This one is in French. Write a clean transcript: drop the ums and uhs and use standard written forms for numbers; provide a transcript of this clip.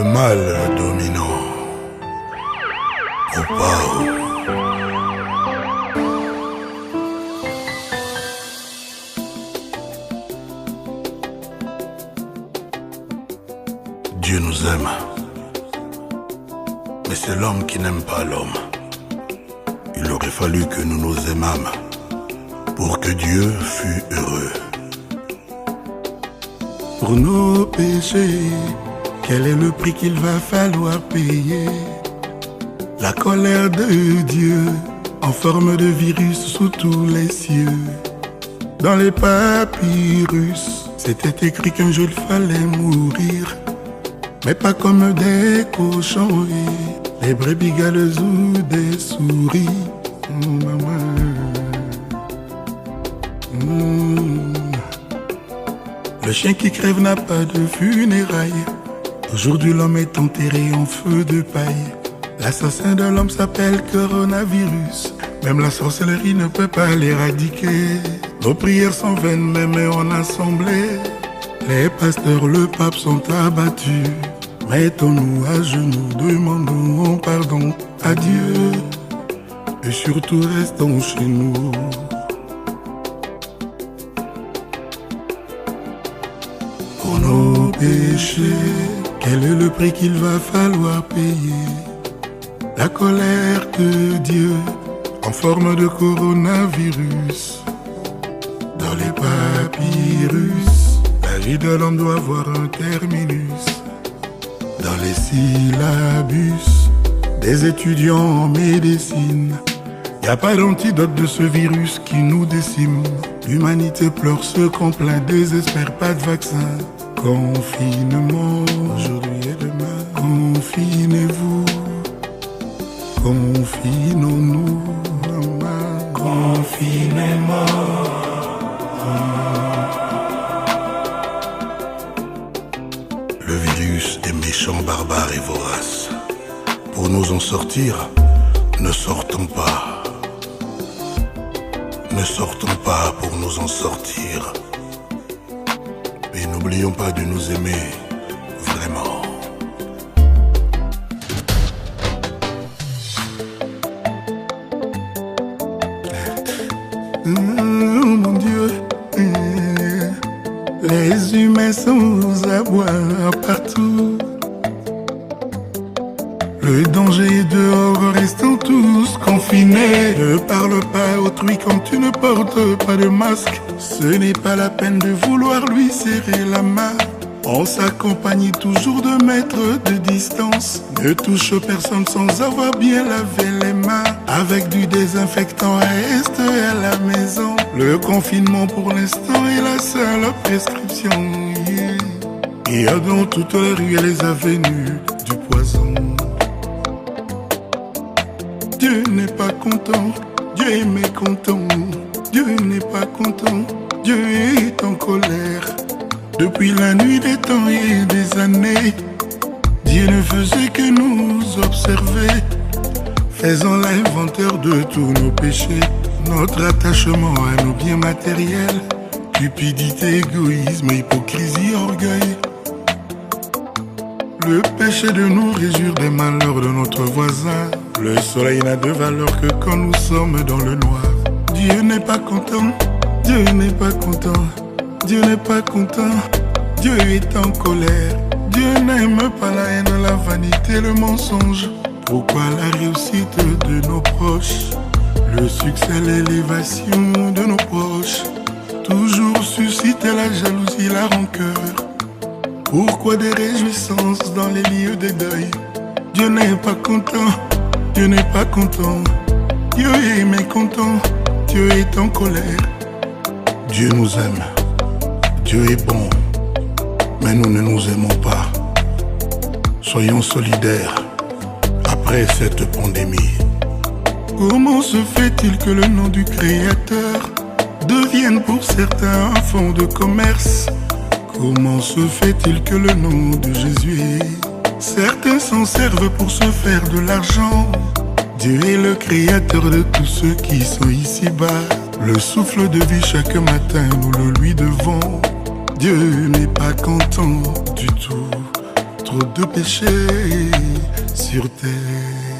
Le mal dominant au pas. Dieu nous aime, mais c'est l'homme qui n'aime pas l'homme. Il aurait fallu que nous nous aimâmes pour que Dieu fût heureux. Pour nos péchés, quel est le prix qu'il va falloir payer? La colère de Dieu en forme de virus sous tous les cieux. Dans les papyrus, c'était écrit qu'un jour il fallait mourir, mais pas comme des cochons et des brebis galeuses ou des souris. Le chien qui crève n'a pas de funérailles. Aujourd'hui l'homme est enterré en feu de paille. L'assassin de l'homme s'appelle coronavirus. Même la sorcellerie ne peut pas l'éradiquer. Nos prières sont vaines même en assemblée. Les pasteurs, le pape sont abattus. Mettons-nous à genoux, demandons pardon à Dieu. Et surtout restons chez nous. Pour nos péchés, quel est le prix qu'il va falloir payer? La colère de Dieu en forme de coronavirus. Dans les papyrus, la vie de l'homme doit avoir un terminus. Dans les syllabus des étudiants en médecine, y a pas d'antidote de ce virus qui nous décime. L'humanité pleure, se complaint, désespère, pas de vaccin. Confinement, aujourd'hui et demain. Confinez-vous, confinons-nous. Confinement. Le virus est méchant, barbare et vorace. Pour nous en sortir, ne sortons pas. Ne sortons pas pour nous en sortir. Et n'oublions pas de nous aimer vraiment. Mon Dieu, les humains sont aux abois partout. Le danger est dehors, restons tous confinés. Ne parle pas autrui quand tu ne portes pas de masque. Ce n'est pas la peine de vouloir lui serrer la main. On s'accompagne toujours de mètres de distance. Ne touche personne sans avoir bien lavé les mains. Avec du désinfectant reste à la maison. Le confinement pour l'instant est la seule prescription. Il y a dans toutes les rues et les avenues du poison. Dieu n'est pas content, Dieu est mécontent. Dieu n'est pas content, Dieu est en colère. Depuis la nuit des temps et des années, Dieu ne faisait que nous observer. Faisons l'inventaire de tous nos péchés, notre attachement à nos biens matériels, cupidité, égoïsme, hypocrisie, orgueil. Le péché de nous réjouir des malheurs de notre voisin. Le soleil n'a de valeur que quand nous sommes dans le noir. Dieu n'est pas content, Dieu n'est pas content, Dieu n'est pas content, Dieu est en colère. Dieu n'aime pas la haine, la vanité, le mensonge. Pourquoi la réussite de nos proches, le succès, l'élévation de nos proches, toujours susciter la jalousie, la rancœur? Pourquoi des réjouissances dans les lieux des deuils? Dieu n'est pas content, Dieu n'est pas content, Dieu est mécontent, Dieu est en colère. Dieu nous aime, Dieu est bon, mais nous ne nous aimons pas. Soyons solidaires après cette pandémie. Comment se fait-il que le nom du Créateur devienne pour certains un fonds de commerce? Comment se fait-il que le nom de Jésus, certains s'en servent pour se faire de l'argent? Dieu est le créateur de tous ceux qui sont ici-bas. Le souffle de vie chaque matin, nous le lui devons. Dieu n'est pas content du tout. trop de péchés sur terre.